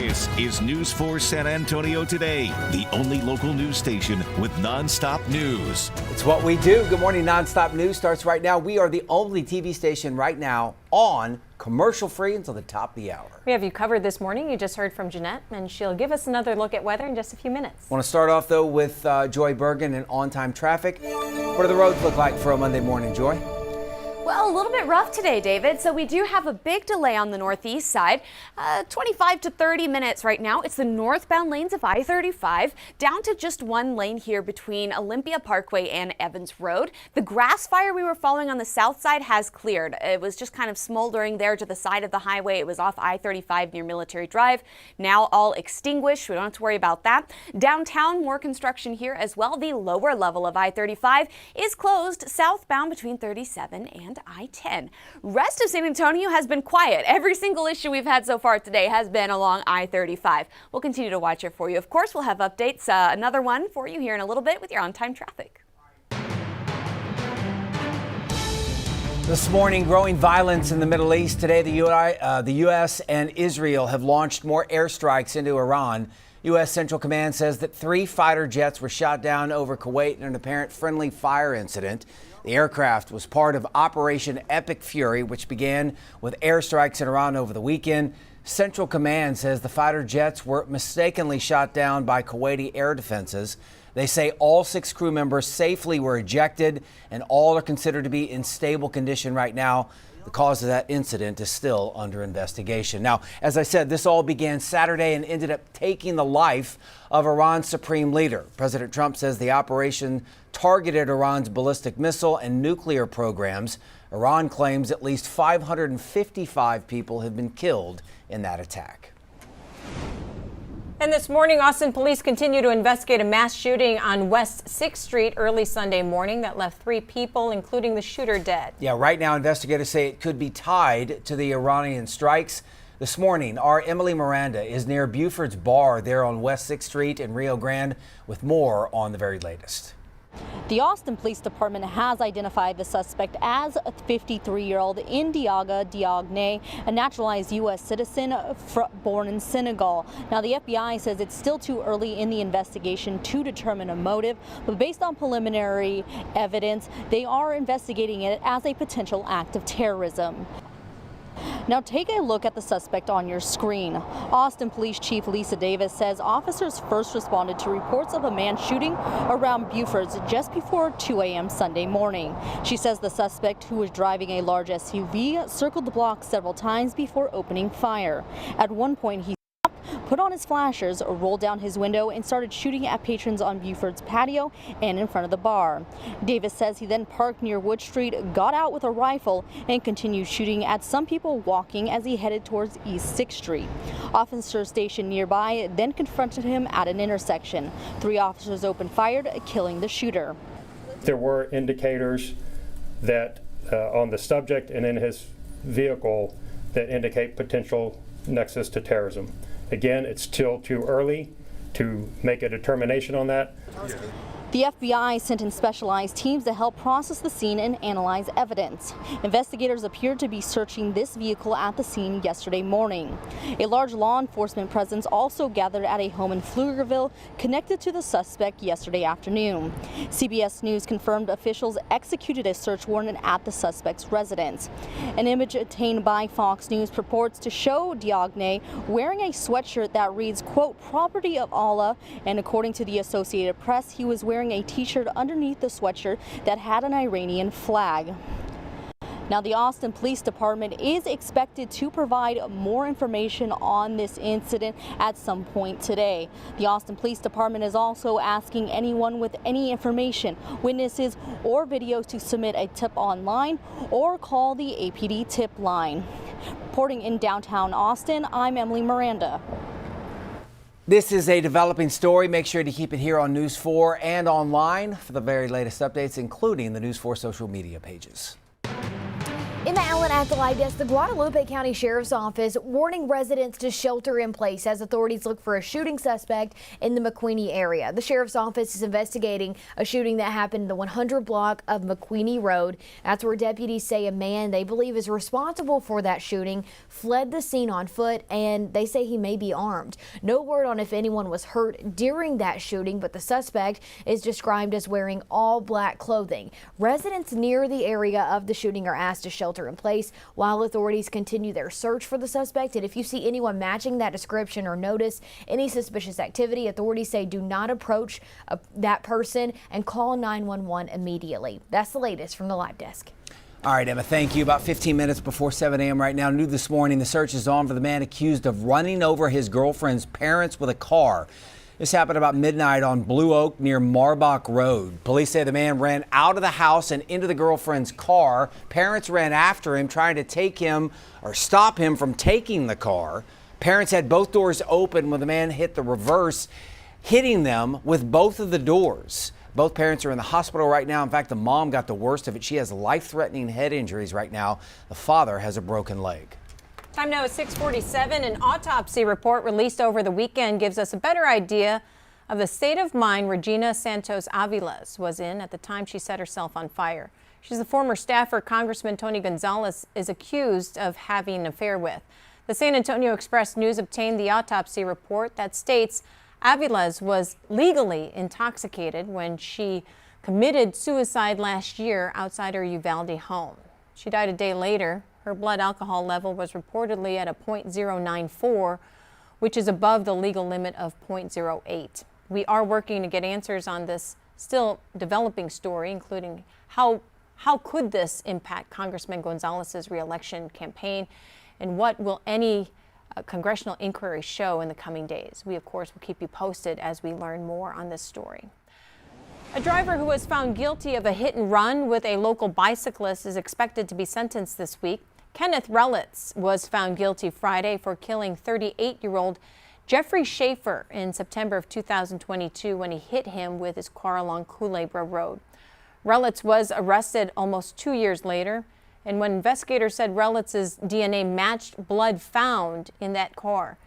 This is News 4 San Antonio Today, the only local news station with nonstop news. It's what we do. Good morning. Nonstop news starts right now. We are the only TV station right now on commercial-free until the top of the hour. We have you covered this morning. You just heard from Jeannette, and she'll give us another look at weather in just a few minutes. Want to start off, though, with Joy Bergen and on-time traffic. What do the roads look like for a Monday morning, Joy? Well, a little bit rough today, David. So we do have a big delay on the northeast side, 25 to 30 minutes right now. It's the northbound lanes of I-35 down to just one lane here between Olympia Parkway and Evans Road. The grass fire we were following on the south side has cleared. It was just kind of smoldering there to the side of the highway. It was off I-35 near Military Drive. Now all extinguished. We don't have to worry about that. Downtown, more construction here as well. The lower level of I-35 is closed southbound between 37 and I-10. Rest of San Antonio has been quiet. Every single issue we've had so far today has been along I-35. We'll continue to watch it for you. Of course, we'll have updates, another one for you here in a little bit with your on-time traffic. This morning, growing violence in the Middle East. Today, the U.S. and Israel have launched more airstrikes into Iran. U.S. Central Command says that 3 fighter jets were shot down over Kuwait in an apparent friendly fire incident. The aircraft was part of Operation Epic Fury, which began with airstrikes in Iran over the weekend. Central Command says the fighter jets were mistakenly shot down by Kuwaiti air defenses. They say all 6 crew members safely were ejected, and all are considered to be in stable condition right now. The cause of that incident is still under investigation. Now, as I said, this all began Saturday and ended up taking the life of Iran's supreme leader. President Trump says the operation targeted Iran's ballistic missile and nuclear programs. Iran claims at least 555 people have been killed in that attack. And this morning, Austin police continue to investigate a mass shooting on West 6th Street early Sunday morning that left 3 people, including the shooter, dead. Yeah, right now investigators say it could be tied to the Iranian strikes. This morning, our Emily Miranda is near Buford's Bar there on West 6th Street in Rio Grande with more on the very latest. The Austin Police Department has identified the suspect as a 53-year-old Ndiaga Diagne, a naturalized U.S. citizen born in Senegal. Now, the FBI says it's still too early in the investigation to determine a motive, but based on preliminary evidence, they are investigating it as a potential act of terrorism. Now take a look at the suspect on your screen. Austin Police Chief Lisa Davis says officers first responded to reports of a man shooting around Buford's just before 2 a.m. Sunday morning. She says the suspect, who was driving a large SUV, circled the block several times before opening fire. At one point, he put on his flashers, rolled down his window, and started shooting at patrons on Buford's patio and in front of the bar. Davis says he then parked near Wood Street, got out with a rifle, and continued shooting at some people walking as he headed towards East 6th Street. Officers stationed nearby then confronted him at an intersection. 3 officers opened fire, killing the shooter. There were indicators that on the subject and in his vehicle that indicate potential nexus to terrorism. Again, it's still too early to make a determination on that. The FBI sent in specialized teams to help process the scene and analyze evidence. Investigators appeared to be searching this vehicle at the scene yesterday morning. A large law enforcement presence also gathered at a home in Pflugerville connected to the suspect yesterday afternoon. CBS News confirmed officials executed a search warrant at the suspect's residence. An image obtained by Fox News purports to show Diagne wearing a sweatshirt that reads, quote, "Property of Allah," and according to the Associated Press, he was wearing a t-shirt underneath the sweatshirt that had an Iranian flag. Now, the Austin Police Department is expected to provide more information on this incident at some point today. The Austin Police Department is also asking anyone with any information, witnesses, or videos to submit a tip online or call the APD tip line. Reporting in downtown Austin, I'm Emily Miranda. This is a developing story. Make sure to keep it here on News 4 and online for the very latest updates, including the News 4 social media pages. Emma Allen at the live desk. The Guadalupe County Sheriff's Office warning residents to shelter in place as authorities look for a shooting suspect in the McQueenie area. The Sheriff's Office is investigating a shooting that happened in the 100 block of McQueenie Road. That's where deputies say a man they believe is responsible for that shooting fled the scene on foot, and they say he may be armed. No word on if anyone was hurt during that shooting, but the suspect is described as wearing all black clothing. Residents near the area of the shooting are asked to shelter in place while authorities continue their search for the suspect. And if you see anyone matching that description or notice any suspicious activity, authorities say do not approach that person and call 911 immediately. That's the latest from the live desk. All right, Emma, thank you. About 15 minutes before 7 a.m. right now, new this morning, the search is on for the man accused of running over his girlfriend's parents with a car. This happened about midnight on Blue Oak near Marbach Road. Police say the man ran out of the house and into the girlfriend's car. Parents ran after him, trying to take him or stop him from taking the car. Parents had both doors open when the man hit the reverse, hitting them with both of the doors. Both parents are in the hospital right now. In fact, the mom got the worst of it. She has life-threatening head injuries right now. The father has a broken leg. Time now at 6:47. An autopsy report released over the weekend gives us a better idea of the state of mind Regina Santos Aviles was in at the time she set herself on fire. She's the former staffer Congressman Tony Gonzalez is accused of having an affair with. The San Antonio Express-News obtained the autopsy report that states Aviles was legally intoxicated when she committed suicide last year outside her Uvalde home. She died a day later. Her blood alcohol level was reportedly at a .094, which is above the legal limit of .08. We are working to get answers on this still developing story, including how could this impact Congressman Gonzalez's reelection campaign, and what will any congressional inquiry show in the coming days. We, of course, will keep you posted as we learn more on this story. A driver who was found guilty of a hit and run with a local bicyclist is expected to be sentenced this week. Kenneth Relitz was found guilty Friday for killing 38-year-old Jeffrey Schaefer in September of 2022 when he hit him with his car along Culebra Road. Relitz was arrested almost 2 years later, and when investigators said Relitz's DNA matched blood found in that car,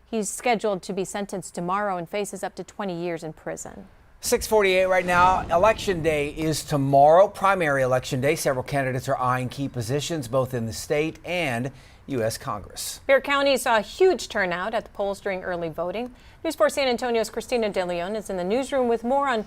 he's scheduled to be sentenced tomorrow and faces up to 20 years in prison. 6:48 right now. Election day is tomorrow, primary election day. Several candidates are eyeing key positions both in the state and U.S. Congress. Bexar County saw a huge turnout at the polls during early voting. News 4 San Antonio's Christina De Leon is in the newsroom with more on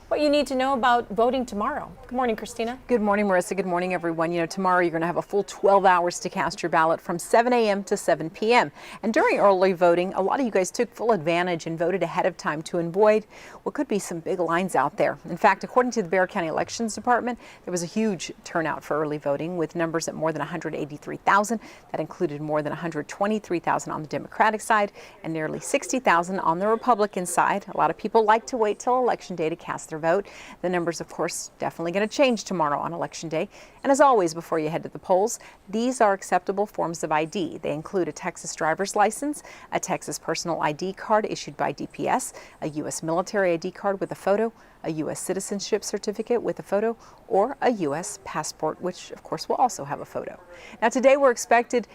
what you need to know about voting tomorrow. Good morning, Christina. Good morning, Marissa. Good morning, everyone. You know, tomorrow you're going to have a full 12 hours to cast your ballot from 7 a.m. to 7 p.m. And during early voting, a lot of you guys took full advantage and voted ahead of time to avoid what could be some big lines out there. In fact, according to the Bexar County Elections Department, there was a huge turnout for early voting with numbers at more than 183,000. That included more than 123,000 on the Democratic side and nearly 60,000 on the Republican side. A lot of people like to wait till Election Day to cast their vote. The numbers, of course, definitely going to change tomorrow on Election Day. And as always, before you head to the polls, these are acceptable forms of ID. They include a Texas driver's license, a Texas personal ID card issued by DPS, a U.S. military ID card with a photo, a U.S. citizenship certificate with a photo, or a U.S. passport, which of course will also have a photo. Now today we're expecting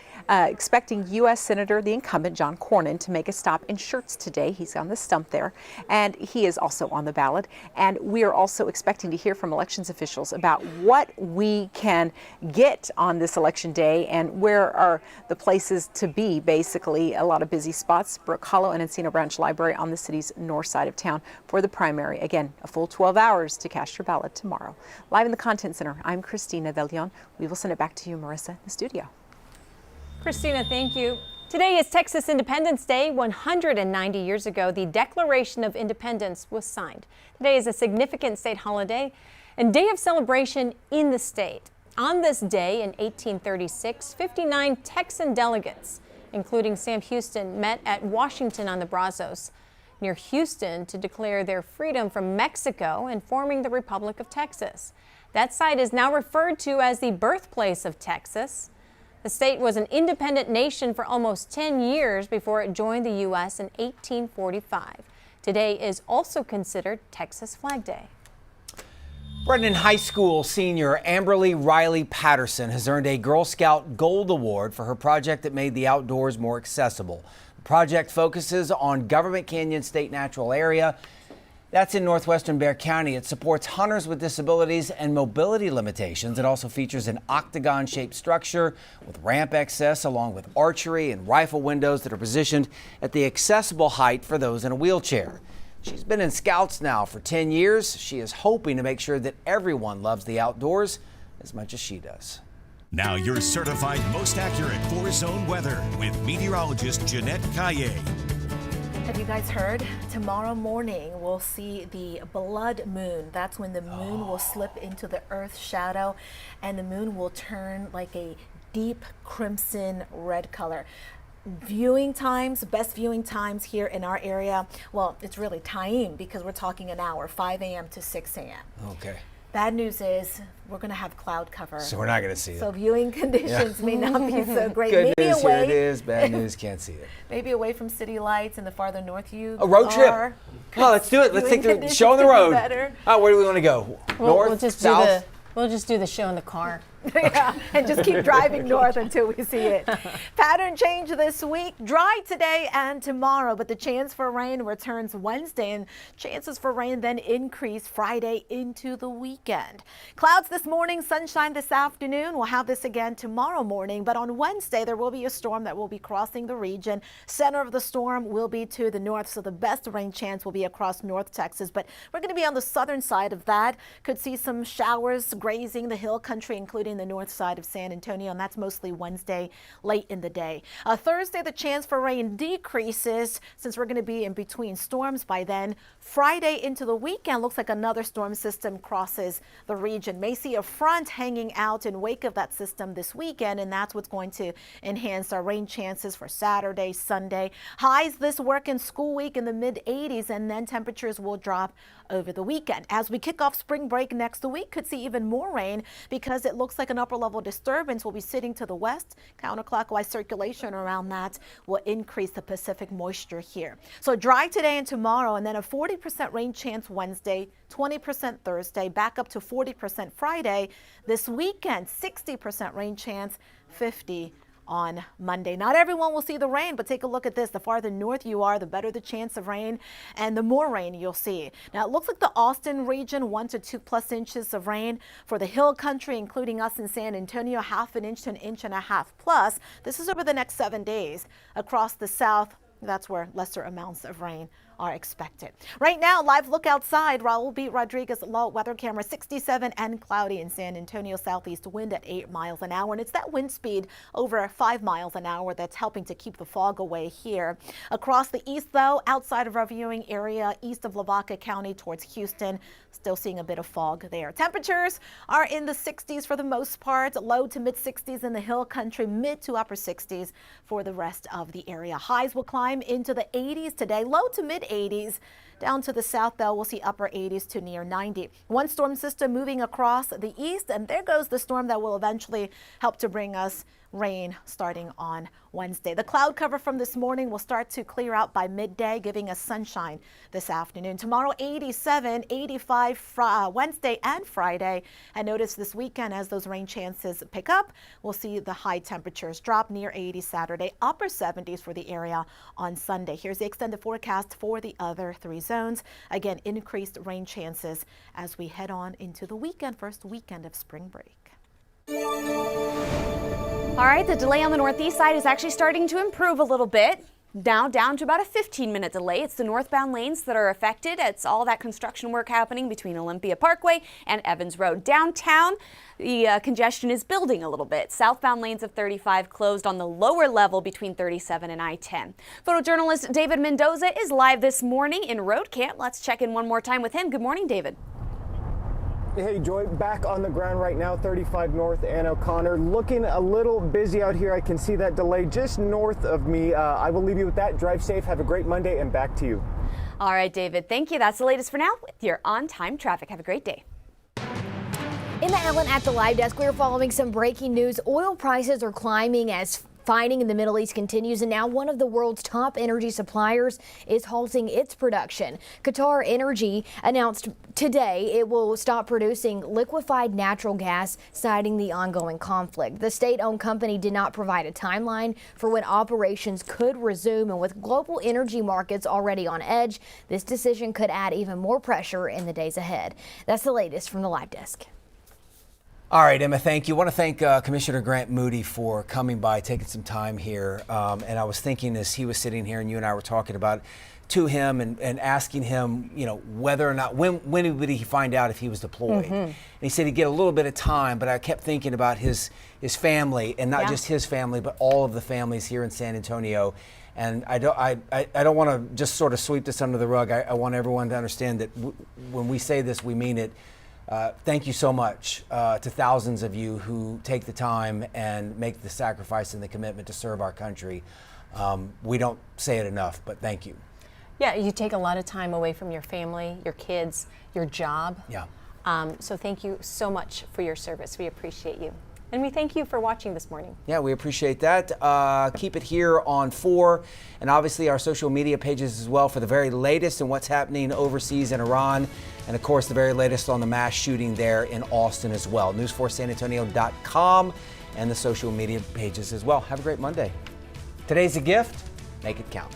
U.S. Senator, the incumbent John Cornyn, to make a stop in Schertz today. He's on the stump there, and he is also on the ballot. And we are also expecting to hear from elections officials about what we can get on this election day and where are the places to be. Basically, a lot of busy spots, Brook Hollow and Encino Branch Library on the city's north side of town for the primary. Again, a full 12 hours to cast your ballot tomorrow. Live in the Content Center, I'm Christina De Leon. We will send it back to you, Marissa, in the studio. Christina, thank you. Today is Texas Independence Day. 190 years ago, the Declaration of Independence was signed. Today is a significant state holiday and day of celebration in the state. On this day in 1836, 59 Texan delegates, including Sam Houston, met at Washington on the Brazos near Houston to declare their freedom from Mexico and forming the Republic of Texas. That site is now referred to as the birthplace of Texas. The state was an independent nation for almost 10 years before it joined the U.S. in 1845. Today is also considered Texas Flag Day. Brendan High School senior Amberly Riley Patterson has earned a Girl Scout Gold Award for her project that made the outdoors more accessible. The project focuses on Government Canyon State Natural Area. That's in northwestern Bexar County. It supports hunters with disabilities and mobility limitations. It also features an octagon-shaped structure with ramp access along with archery and rifle windows that are positioned at the accessible height for those in a wheelchair. She's been in Scouts now for 10 years. She is hoping to make sure that everyone loves the outdoors as much as she does. Now your certified most accurate 4-zone weather with meteorologist Jeannette. Have you guys heard? Tomorrow morning we'll see the blood moon. That's when the moon will slip into the Earth's shadow and the moon will turn like a deep crimson red color. Viewing times, best viewing times here in our area, well, it's really time because we're talking an hour, 5 a.m. to 6 a.m. Okay. Bad news is we're going to have cloud cover. So we're not going to see it. So viewing conditions may not be so great. Good maybe news, away, here it is. Bad news, can't see it. Maybe away from city lights and the farther north you A road trip. are. Oh, let's do it. Let's take the Conditions show on the could be road. better. Oh, where do we want to go? North, south? We'll just do the show in the car. Yeah, and just keep driving north until we see it. Pattern change this week. Dry today and tomorrow, but the chance for rain returns Wednesday, and chances for rain then increase Friday into the weekend. Clouds this morning, sunshine this afternoon. We'll have this again tomorrow morning, but on Wednesday there will be a storm that will be crossing the region. Center of the storm will be to the north, so the best rain chance will be across North Texas, but we're going to be on the southern side of that. Could see some showers grazing the hill country, including the north side of San Antonio, and that's mostly Wednesday late in the day. Thursday, the chance for rain decreases since we're going to be in between storms by then. Friday into the weekend, looks like another storm system crosses the region. May see a front hanging out in wake of that system this weekend, and that's what's going to enhance our rain chances for Saturday, Sunday. Highs this working school week in the mid-80s, and then temperatures will drop over the weekend. As we kick off spring break next week, could see even more rain because it looks like an upper level disturbance will be sitting to the west. Counterclockwise circulation around that will increase the Pacific moisture here. So dry today and tomorrow, and then a 40% rain chance Wednesday, 20% Thursday, back up to 40% Friday. This weekend, 60% rain chance, 50% on Monday. Not everyone will see the rain, but take a look at this. The farther north you are, the better the chance of rain and the more rain you'll see. Now it looks like the Austin region, 1 to 2+ inches of rain. For the hill country, including us in San Antonio, 1/2 inch to 1.5 inches plus. This is over the next 7 days. Across the south, that's where lesser amounts of rain are expected. Right now, live look outside. Raul B. Rodriguez low weather camera, 67 and cloudy in San Antonio. Southeast wind at 8 miles an hour. And it's that wind speed over 5 miles an hour that's helping to keep the fog away here. Across the east, though, outside of our viewing area, east of Lavaca County towards Houston, still seeing a bit of fog there. Temperatures are in the 60s for the most part. Low to mid 60s in the hill country, mid to upper 60s for the rest of the area. Highs will climb into the 80s today, low to mid 80s. Down to the south, though, we'll see upper 80s to near 90. One storm system moving across the east, and there goes the storm that will eventually help to bring us rain starting on Wednesday. The cloud cover from this morning will start to clear out by midday, giving us sunshine this afternoon. Tomorrow, 87, 85 Wednesday and Friday. And notice this weekend, as those rain chances pick up, we'll see the high temperatures drop near 80 Saturday, upper 70s for the area on Sunday. Here's the extended forecast for the other 3 zones. Again, increased rain chances as we head on into the weekend, first weekend of spring break. All right, the delay on the northeast side is actually starting to improve a little bit. Now down to about a 15-minute delay. It's the northbound lanes that are affected. It's all that construction work happening between Olympia Parkway and Evans Road. Downtown, the congestion is building a little bit. Southbound lanes of 35 closed on the lower level between 37 and I-10. Photojournalist David Mendoza is live this morning in Road Camp. Let's check in one more time with him. Good morning, David. Hey Joy, back on the ground right now, 35 North and O'Connor. Looking a little busy out here. I can see that delay just north of me. I will leave you with that. Drive safe. Have a great Monday, and back to you. All right, David. Thank you. That's the latest for now with your on-time traffic. Have a great day. In the Ellen at the Live Desk, we're following some breaking news. Oil prices are climbing as Fighting in the Middle East continues, and now one of the world's top energy suppliers is halting its production. Qatar Energy announced today it will stop producing liquefied natural gas, citing the ongoing conflict. The state-owned company did not provide a timeline for when operations could resume, and with global energy markets already on edge, this decision could add even more pressure in the days ahead. That's the latest from the Live Desk. All right, Emma, thank you. I want to thank Commissioner Grant Moody for coming by, taking some time here. And I was thinking as he was sitting here and you and I were talking about to him and asking him, you know, whether or not, when would he find out if he was deployed? And he said he'd get a little bit of time, but I kept thinking about his family, and not just his family, but all of the families here in San Antonio. And I don't want to just sort of sweep this under the rug. I want everyone to understand that when we say this, we mean it. Thank you so much to thousands of you who take the time and make the sacrifice and the commitment to serve our country. We don't say it enough, but thank you. Yeah, you take a lot of time away from your family, your kids, your job. Yeah. So thank you so much for your service. We appreciate you. And we thank you for watching this morning. Yeah, we appreciate that. Keep it here on 4, and obviously our social media pages as well for the very latest and what's happening overseas in Iran. And of course, the very latest on the mass shooting there in Austin as well. News4SanAntonio.com and the social media pages as well. Have a great Monday. Today's a gift. Make it count.